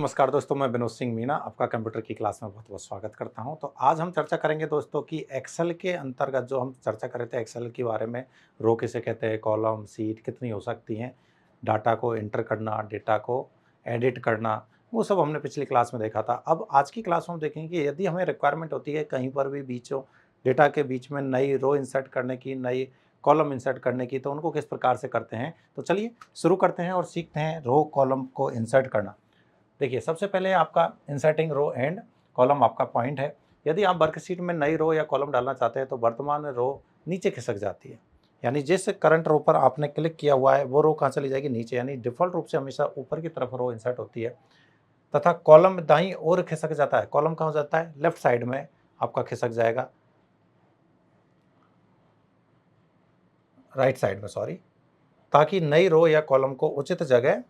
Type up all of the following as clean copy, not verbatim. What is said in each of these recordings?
नमस्कार दोस्तों, मैं विनोद सिंह मीना आपका कंप्यूटर की क्लास में बहुत बहुत स्वागत करता हूं। तो आज हम चर्चा करेंगे दोस्तों कि एक्सेल के अंतर्गत जो हम चर्चा कर रहे थे एक्सेल के बारे में, रो किसे कहते हैं, कॉलम, सीट कितनी हो सकती हैं, डाटा को एंटर करना, डेटा को एडिट करना, वो सब हमने पिछली क्लास में देखा था। अब आज की क्लास में हम देखेंगे कि यदि हमें रिक्वायरमेंट होती है कहीं पर भी बीचों डेटा के बीच में नई रो इंसर्ट करने की, नई कॉलम इंसर्ट करने की, तो उनको किस प्रकार से करते हैं। तो चलिए शुरू करते हैं और सीखते हैं रो कॉलम को इंसर्ट करना। देखिए, सबसे पहले आपका इंसर्टिंग रो एंड कॉलम आपका पॉइंट है। यदि आप वर्कशीट में नई रो या कॉलम डालना चाहते हैं तो वर्तमान रो नीचे खिसक जाती है, यानी जिस करंट रो पर आपने क्लिक किया हुआ है वो रो कहाँ चली जाएगी, नीचे। यानी डिफ़ॉल्ट रूप से हमेशा ऊपर की तरफ रो इंसर्ट होती है तथा कॉलम दाईं ओर खिसक जाता है। कॉलम कहाँ हो जाता है, लेफ्ट साइड में आपका खिसक जाएगा, राइट साइड में सॉरी, ताकि नई रो या कॉलम को उचित जगह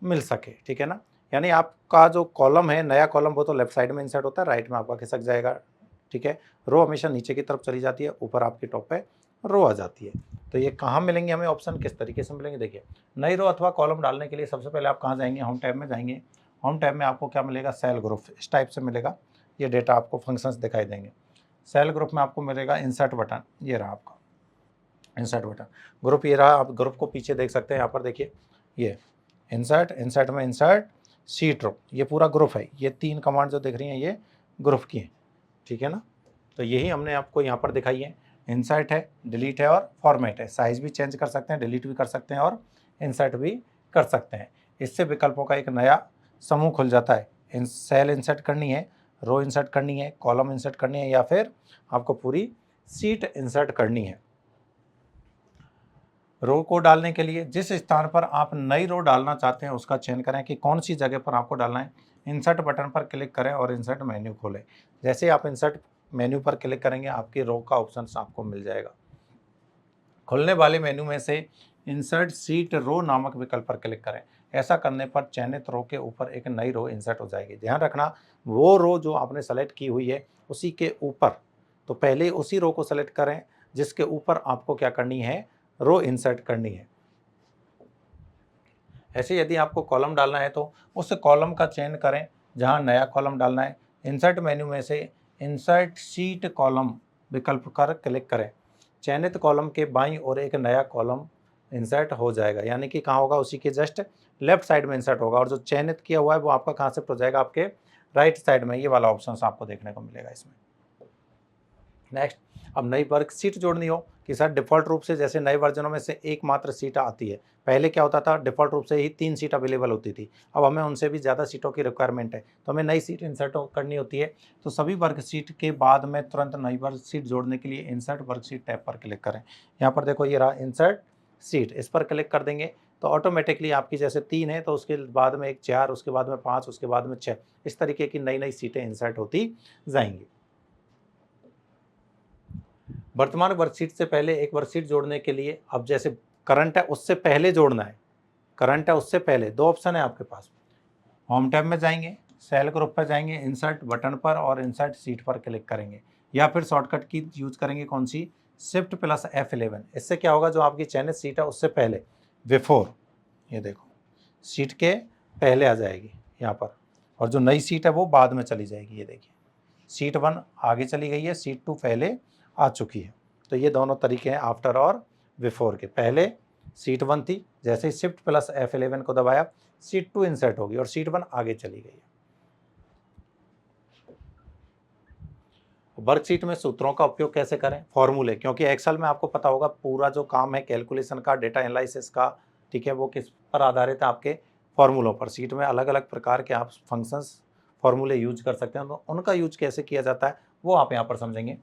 मिल सके। ठीक है ना। यानी आपका जो कॉलम है, नया कॉलम, वो तो लेफ्ट साइड में इंसर्ट होता है, राइट में आपका खिसक जाएगा। ठीक है। रो हमेशा नीचे की तरफ चली जाती है, ऊपर आपकी टॉप पे रो आ जाती है। तो ये कहाँ मिलेंगे हमें ऑप्शन, किस तरीके से मिलेंगे। देखिए, नई रो अथवा कॉलम डालने के लिए सबसे पहले आप कहाँ जाएंगे, होम टैब में जाएंगे। होम टैब में आपको क्या मिलेगा, सेल ग्रुप, इस टाइप से मिलेगा। ये डेटा आपको फंक्शंस दिखाई देंगे। सेल ग्रुप में आपको मिलेगा इंसर्ट बटन, ये रहा आपका इंसर्ट बटन। ग्रुप ये रहा, आप ग्रुप को पीछे देख सकते हैं। यहाँ पर देखिए, ये इंसर्ट, इंसर्ट में इंसर्ट शीट रो, ये पूरा ग्रुप है। ये 3 कमांड जो दिख रही हैं ये ग्रुप की हैं। ठीक है ना। तो यही हमने आपको यहाँ पर दिखाई है। इंसर्ट है, डिलीट है और फॉर्मेट है। साइज भी चेंज कर सकते हैं, डिलीट भी कर सकते हैं और इंसर्ट भी कर सकते हैं। इससे विकल्पों का एक नया समूह खुल जाता है। सेल इंसर्ट करनी है, रो इंसर्ट करनी है, कॉलम इंसर्ट करनी है, या फिर आपको पूरी सीट इंसर्ट करनी है। रो को डालने के लिए जिस स्थान पर आप नई रो डालना चाहते हैं उसका चयन करें कि कौन सी जगह पर आपको डालना है। इंसर्ट बटन पर क्लिक करें और इंसर्ट मेन्यू खोलें। जैसे ही आप इंसर्ट मेन्यू पर क्लिक करेंगे आपकी रो का ऑप्शन आपको मिल जाएगा। खुलने वाले मेन्यू में से इंसर्ट सीट रो नामक विकल्प पर क्लिक करें। ऐसा करने पर चयनित रो के ऊपर एक नई रो इंसर्ट हो जाएगी। ध्यान रखना, वो रो जो आपने सेलेक्ट की हुई है उसी के ऊपर, तो पहले उसी रो को सेलेक्ट करें जिसके ऊपर आपको क्या करनी है, रो इंसर्ट करनी है। ऐसे यदि आपको कॉलम डालना है तो उस कॉलम का चयन करें जहां नया कॉलम डालना है। इंसर्ट मेन्यू में से इंसर्ट शीट कॉलम विकल्प पर क्लिक करें। चयनित कॉलम के बाईं ओर एक नया कॉलम इंसर्ट हो जाएगा, यानी कि कहाँ होगा, उसी के जस्ट लेफ्ट साइड में इंसर्ट होगा। और जो चयनित किया हुआ है वो आपका कहाँ शिफ्ट हो जाएगा, आपके राइट साइड में। ये वाला ऑप्शन आपको देखने को मिलेगा इसमें। नेक्स्ट, अब नई वर्कशीट जोड़नी हो कि सर डिफ़ॉल्ट रूप से जैसे नए वर्जनों में से एकमात्र सीट आती है। पहले क्या होता था, डिफ़ॉल्ट रूप से ही 3 सीट अवेलेबल होती थी। अब हमें उनसे भी ज़्यादा सीटों की रिक्वायरमेंट है, तो हमें नई सीट इंसर्ट करनी होती है। तो सभी वर्कशीट के बाद में तुरंत नई वर्कशीट जोड़ने के लिए इंसर्ट वर्कशीट टैब पर क्लिक करें। यहाँ पर देखो, ये रहा इंसर्ट सीट, इस पर क्लिक कर देंगे तो ऑटोमेटिकली आपकी जैसे 3 है तो उसके बाद में एक 4, उसके बाद में 5, उसके बाद में 6, इस तरीके की नई नई सीटें इंसर्ट होती जाएंगी। वर्तमान वर्कशीट से पहले एक वर्कशीट जोड़ने के लिए अब जैसे करंट है उससे पहले जोड़ना है, करंट है उससे पहले, 2 ऑप्शन है आपके पास। होम टैब में जाएंगे, सेल ग्रुप पर जाएंगे, इंसर्ट बटन पर और इंसर्ट सीट पर क्लिक करेंगे, या फिर शॉर्टकट की यूज करेंगे कौन सी, शिफ्ट प्लस F11। इससे क्या होगा, जो आपकी चयनित सीट है उससे पहले, बिफोर, ये देखो सीट के पहले आ जाएगी यहाँ पर, और जो नई सीट है वो बाद में चली जाएगी। ये देखिए, सीट 1 आगे चली गई है, सीट 2 पहले आ चुकी है। तो ये दोनों तरीके हैं आफ्टर और बिफोर के। पहले सीट 1 थी, जैसे ही शिफ्ट प्लस F11 को दबाया सीट 2 इंसर्ट होगी और सीट 1 आगे चली गई है। वर्कशीट में सूत्रों का उपयोग कैसे करें, फॉर्मूले, क्योंकि एक्सेल में आपको पता होगा पूरा जो काम है कैलकुलेशन का, डेटा एनालिसिस का, ठीक है, वो किस पर आधारित है, आपके फॉर्मूलों पर। सीट में अलग अलग प्रकार के आप फंक्शंस फॉर्मूले यूज कर सकते हैं, तो उनका यूज कैसे किया जाता है वो आप यहाँ पर समझेंगे।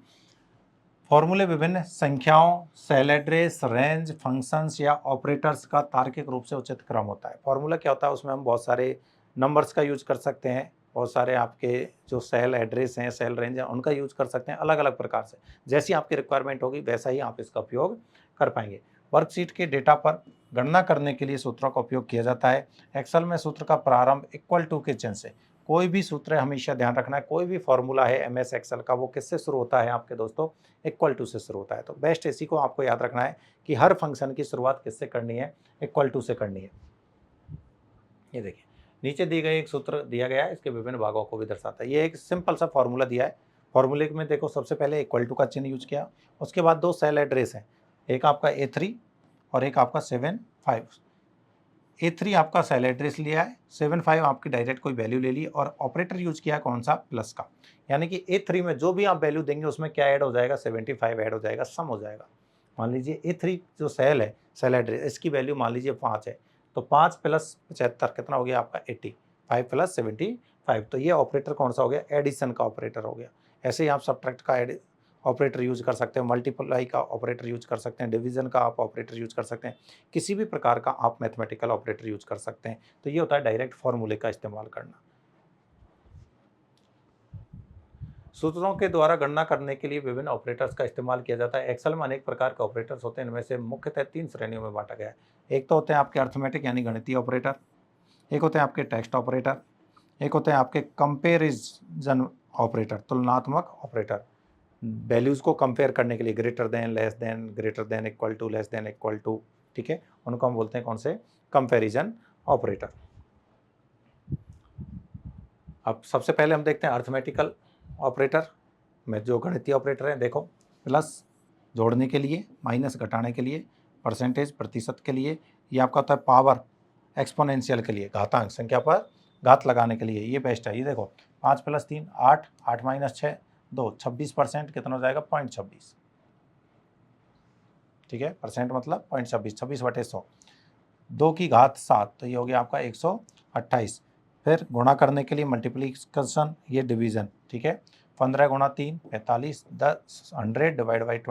फॉर्मूले विभिन्न संख्याओं, सेल एड्रेस, रेंज, फंक्शंस या ऑपरेटर्स का तार्किक रूप से उचित क्रम होता है। फॉर्मूला क्या होता है, उसमें हम बहुत सारे नंबर्स का यूज कर सकते हैं, बहुत सारे आपके जो सेल एड्रेस हैं, सेल रेंज हैं, उनका यूज कर सकते हैं अलग अलग प्रकार से। जैसी आपकी रिक्वायरमेंट होगी वैसा ही आप इसका उपयोग कर पाएंगे। वर्कशीट के डेटा पर गणना करने के लिए सूत्रों का उपयोग किया जाता है। एक्सेल में सूत्र का प्रारंभ इक्वल टू के चिन्ह से। कोई भी सूत्र हमेशा ध्यान रखना है, कोई भी फॉर्मूला है एमएस एक्सेल का, वो किससे शुरू होता है आपके दोस्तों, इक्वल टू से शुरू होता है। तो बेस्ट इसी को आपको याद रखना है कि हर फंक्शन की शुरुआत किससे करनी है, इक्वल टू से करनी है। ये देखिए, नीचे दी गई एक सूत्र दिया गया है, इसके विभिन्न भागों को भी दर्शाता है। ये एक सिंपल सा फॉर्मूला दिया है। फॉर्मूले में देखो सबसे पहले इक्वल टू का चिन्ह यूज किया, उसके बाद दो सेल एड्रेस हैं, एक आपका A3 और एक आपका 75। A3 आपका सेल एड्रेस लिया है, 75 आपकी डायरेक्ट कोई वैल्यू ले ली और ऑपरेटर यूज किया कौन सा, प्लस का। यानी कि A3 में जो भी आप वैल्यू देंगे उसमें क्या ऐड हो जाएगा, 75 ऐड हो जाएगा, सम हो जाएगा। मान लीजिए A3 जो सेल है, सेल एड्रेस, इसकी वैल्यू मान लीजिए 5 है, तो 5 प्लस 75 कितना हो गया आपका 80, 5 प्लस 75। तो ये ऑपरेटर कौन सा हो गया, एडिशन का ऑपरेटर हो गया। ऐसे ही आप सब्ट्रैक्ट का ऑपरेटर यूज कर सकते हैं, मल्टीप्लाई का ऑपरेटर यूज कर सकते हैं, डिवीजन का आप ऑपरेटर यूज कर सकते हैं, किसी भी प्रकार का आप मैथमेटिकल ऑपरेटर यूज कर सकते हैं। तो ये होता है डायरेक्ट फॉर्मूले का इस्तेमाल करना। सूत्रों के द्वारा गणना करने के लिए विभिन्न ऑपरेटर्स का इस्तेमाल किया जाता है। एक्सेल में अनेक प्रकार के ऑपरेटर्स होते हैं, इनमें से मुख्यतः 3 श्रेणियों में बांटा गया है। एक तो होते हैं आपके अर्थमेटिक यानी गणितीय ऑपरेटर, एक होते हैं आपके टेक्स्ट ऑपरेटर, एक होते हैं आपके कंपेरिजन ऑपरेटर, तुलनात्मक ऑपरेटर। वैल्यूज़ को कंपेयर करने के लिए greater than, less than, greater than, equal to, less than, equal to, ठीक है, उनको हम बोलते हैं कौन से, कंपेरिजन ऑपरेटर। अब सबसे पहले हम देखते हैं अर्थमेटिकल ऑपरेटर में जो गणितीय ऑपरेटर है। देखो, प्लस जोड़ने के लिए, माइनस घटाने के लिए, परसेंटेज प्रतिशत के लिए, ये आपका होता है पावर एक्सपोनेंशियल के लिए, घातांक संख्या पर घात लगाने के लिए ये बेस्ट है। ये देखो 5 + 3 8, 8 - 6 2, 26% कितना हो जाएगा, 0.26, ठीक है, परसेंट मतलब 0.26, 26/100, 2 की घात 7, तो ये हो गया आपका 128। फिर गुणा करने के लिए मल्टीप्लिकेशन, ये डिवीजन, ठीक है, 15 × 3 45, 10 100 /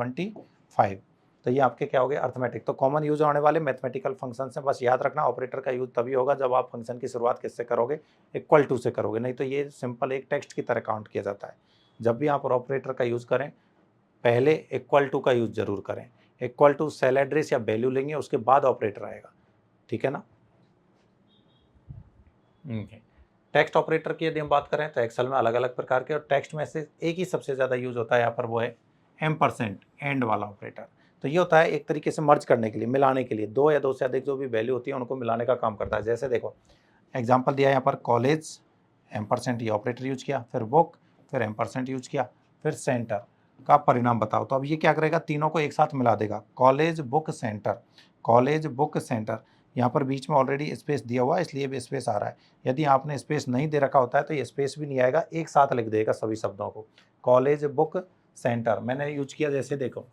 25, तो ये आपके क्या हो गए, अर्थमेटिक। तो कॉमन यूज होने वाले मैथमेटिकल फंक्शन से बस याद रखना, ऑपरेटर का यूज तभी होगा जब आप फंक्शन की शुरुआत किससे करोगे, इक्वल टू से करोगे, नहीं तो ये सिंपल एक टेक्स्ट की तरह काउंट किया जाता है। जब भी आप ऑपरेटर का यूज़ करें, पहले इक्वल टू का यूज़ जरूर करें। इक्वल टू सेल एड्रेस या वैल्यू लेंगे, उसके बाद ऑपरेटर आएगा, ठीक है ना। टेक्स्ट ऑपरेटर की यदि हम बात करें तो एक्सेल में अलग अलग प्रकार के, और टेक्स्ट में से एक ही सबसे ज़्यादा यूज होता है यहाँ पर, वो है %, एंड वाला ऑपरेटर। तो ये होता है एक तरीके से मर्ज करने के लिए, मिलाने के लिए, दो या दो से अधिक जो भी वैल्यू होती है उनको मिलाने का काम करता है। जैसे देखो एग्जाम्पल दिया है यहाँ पर, कॉलेज %, ये ऑपरेटर यूज किया, फिर बुक, फिर %, यूज किया, फिर सेंटर का परिणाम बताओ। तो अब ये क्या करेगा, तीनों को एक साथ मिला देगा, college book centre, college book centre. यहाँ पर बीच में ऑलरेडी स्पेस दिया हुआ है इसलिए भी स्पेस आ रहा है। यदि आपने स्पेस नहीं दे रखा होता है तो ये स्पेस भी नहीं आएगा, एक साथ लिख देगा सभी शब्दों को, कॉलेज बुक सेंटर। मैंने यूज किया, जैसे देखो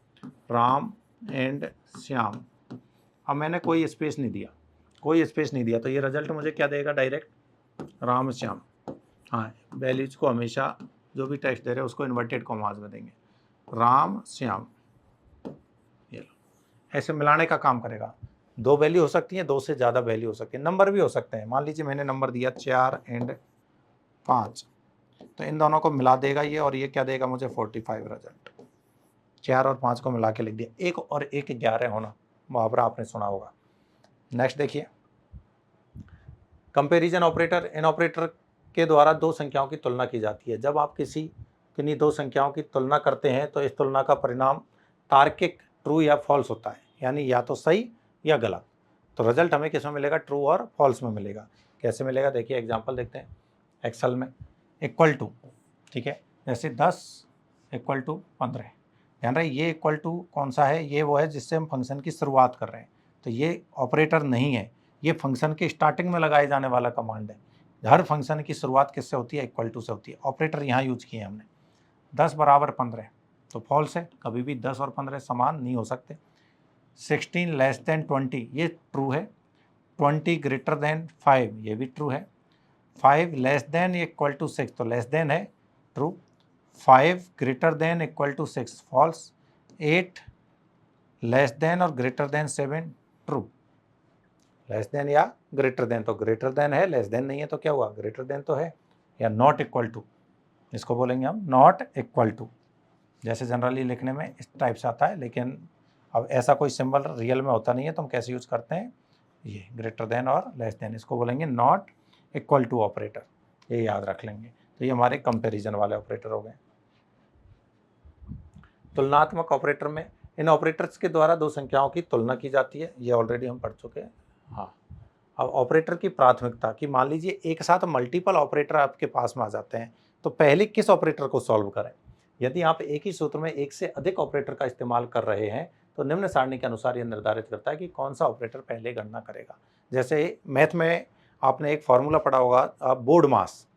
राम एंड श्याम, अब मैंने कोई स्पेस नहीं दिया, कोई स्पेस नहीं दिया, तो ये रिजल्ट मुझे क्या देगा, डायरेक्ट राम श्याम। हाँ, वैल्यूज को हमेशा जो भी टेक्स्ट दे रहे हैं उसको इन्वर्टेड कॉमास में देंगे, राम श्याम, ये लो, ऐसे मिलाने का काम करेगा। दो वैल्यू हो सकती है, दो से ज़्यादा वैल्यू हो सकती है, नंबर भी हो सकते हैं। मान लीजिए मैंने नंबर दिया 4 और 5, तो इन दोनों को मिला देगा ये, और ये क्या देगा मुझे, 45 रिजल्ट। 4 और 5 को मिला के लिख दिया, 1 और 1 11 होना, मुहावरा आपने सुना होगा। नेक्स्ट देखिए कंपैरिजन ऑपरेटर। इन ऑपरेटर के द्वारा दो संख्याओं की तुलना की जाती है। जब आप किन्हीं दो संख्याओं की तुलना करते हैं तो इस तुलना का परिणाम तार्किक ट्रू या फॉल्स होता है, यानी या तो सही या गलत। तो रिजल्ट हमें किस में मिलेगा, ट्रू और फॉल्स में मिलेगा। कैसे मिलेगा, देखिए एग्जांपल देखते हैं एक्सेल में। इक्वल टू, ठीक है, जैसे 10 = 15, ध्यान रहे ये इक्वल टू कौन सा है, ये वो है जिससे हम फंक्शन की शुरुआत कर रहे हैं। तो ये ऑपरेटर नहीं है, ये फंक्शन के स्टार्टिंग में लगाए जाने वाला कमांड है। हर फंक्शन की शुरुआत किससे होती है, इक्वल टू से होती है। ऑपरेटर यहाँ यूज किए हमने। 10 = 15 तो फॉल्स है, कभी भी 10 और 15 समान नहीं हो सकते। 16 < 20 ये ट्रू है। 20 > 5 ये भी ट्रू है। 5 < 6 तो लेस देन है, true. 5 > 6 false. 8 < 7 true. Less than या ग्रेटर देन, तो ग्रेटर देन है, लेस देन नहीं है, तो क्या हुआ, ग्रेटर देन तो है। या नॉट इक्वल टू, इसको बोलेंगे हम नॉट इक्वल टू। जैसे जनरली लिखने में इस टाइप से आता है, लेकिन अब ऐसा कोई सिंबल रियल में होता नहीं है, तो हम कैसे यूज करते हैं, ये ग्रेटर देन और लेस देन, इसको बोलेंगे नॉट इक्वल टू ऑपरेटर, ये याद रख लेंगे। तो ये हमारे कंपैरिजन वाले ऑपरेटर हो गए। तुलनात्मक ऑपरेटर में इन ऑपरेटर्स के द्वारा दो संख्याओं की तुलना की जाती है, ये ऑलरेडी हम पढ़ चुके हैं। हाँ, अब ऑपरेटर की प्राथमिकता कि मान लीजिए एक साथ मल्टीपल ऑपरेटर आपके पास में आ जाते हैं, तो पहले किस ऑपरेटर को सॉल्व करें। यदि आप एक ही सूत्र में एक से अधिक ऑपरेटर का इस्तेमाल कर रहे हैं तो निम्न सारणी के अनुसार यह निर्धारित करता है कि कौन सा ऑपरेटर पहले गणना करेगा। जैसे मैथ में आपने एक फॉर्मूला पढ़ा होगा बोर्ड मास,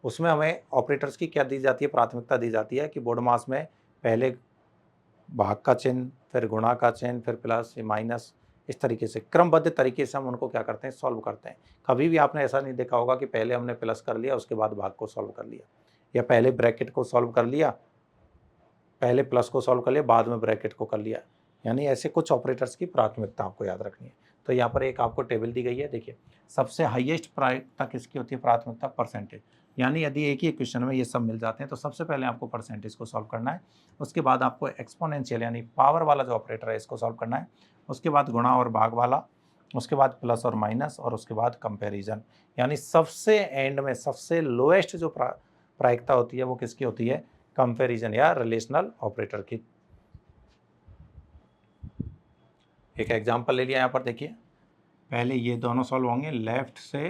उसमें हमें ऑपरेटर्स की क्या दी जाती है, प्राथमिकता दी जाती है कि बोर्ड मास में पहले भाग का चिन्ह, फिर गुणा का चिन्ह, फिर प्लस माइनस, इस तरीके से क्रमबद्ध तरीके से हम उनको क्या करते हैं, सॉल्व करते हैं। कभी भी आपने ऐसा नहीं देखा होगा कि पहले हमने प्लस कर लिया उसके बाद भाग को सॉल्व कर लिया, या पहले ब्रैकेट को सॉल्व कर लिया, पहले प्लस को सॉल्व कर लिया बाद में ब्रैकेट को कर लिया। यानी ऐसे कुछ ऑपरेटर्स की प्राथमिकता आपको याद रखनी है। तो यहाँ पर एक आपको टेबल दी गई है, देखिए सबसे हाईएस्ट प्राथमिकता किसकी होती है, प्राथमिकता परसेंटेज। यानी यदि एक ही इक्वेशन में ये सब मिल जाते हैं तो सबसे पहले आपको परसेंटेज को सॉल्व करना है, उसके बाद आपको एक्सपोनेंशियल यानी पावर वाला जो ऑपरेटर है इसको सॉल्व करना है, उसके बाद गुणा और भाग वाला, उसके बाद प्लस और माइनस, और उसके बाद कंपैरिजन। यानी सबसे एंड में सबसे लोएस्ट जो प्रायिकता होती है वो किसकी होती है, कंपैरिजन या रिलेशनल ऑपरेटर की। एक एग्जांपल ले लिया यहाँ पर, देखिए पहले ये दोनों सॉल्व होंगे लेफ्ट से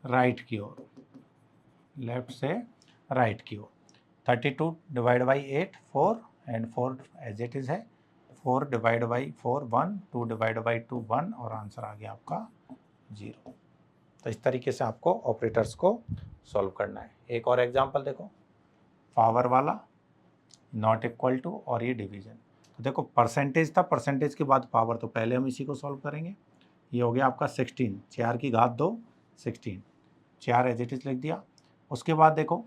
राइट की ओर, लेफ्ट से राइट की ओर। 32 divide by 8 4 and 4 as it is है, 4 डिवाइड बाई 4 1, 2 डिवाइड बाई 2 1, और आंसर आ गया आपका 0। तो इस तरीके से आपको ऑपरेटर्स को सॉल्व करना है। एक और एग्जांपल देखो, पावर वाला, नॉट इक्वल टू, और ये डिवीजन। तो देखो परसेंटेज था, परसेंटेज के बाद पावर, तो पहले हम इसी को सॉल्व करेंगे। ये हो गया आपका 16, 4 की घात 2 16, 4 एज इट इज लिख दिया। उसके बाद देखो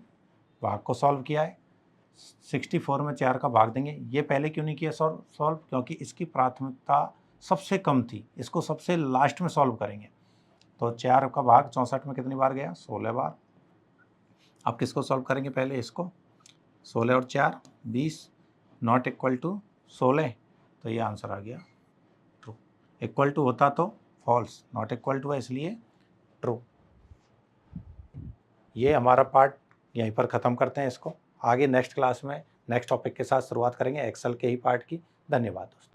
भाग को सॉल्व किया है, 64 में 4 का भाग देंगे। ये पहले क्यों नहीं किया सॉल्व, क्योंकि इसकी प्राथमिकता सबसे कम थी, इसको सबसे लास्ट में सॉल्व करेंगे। तो 4 का भाग 64 में कितनी बार गया, 16 बार। अब किसको सॉल्व करेंगे, पहले इसको, 16 और 4 20, नॉट इक्वल टू 16, तो ये आंसर आ गया ट्रू। इक्वल टू होता तो फॉल्स, नॉट इक्वल टू है इसलिए ट्रू। ये हमारा पार्ट यहीं पर ख़त्म करते हैं इसको। आगे नेक्स्ट क्लास में नेक्स्ट टॉपिक के साथ शुरुआत करेंगे एक्सेल के ही पार्ट की। धन्यवाद दोस्तों।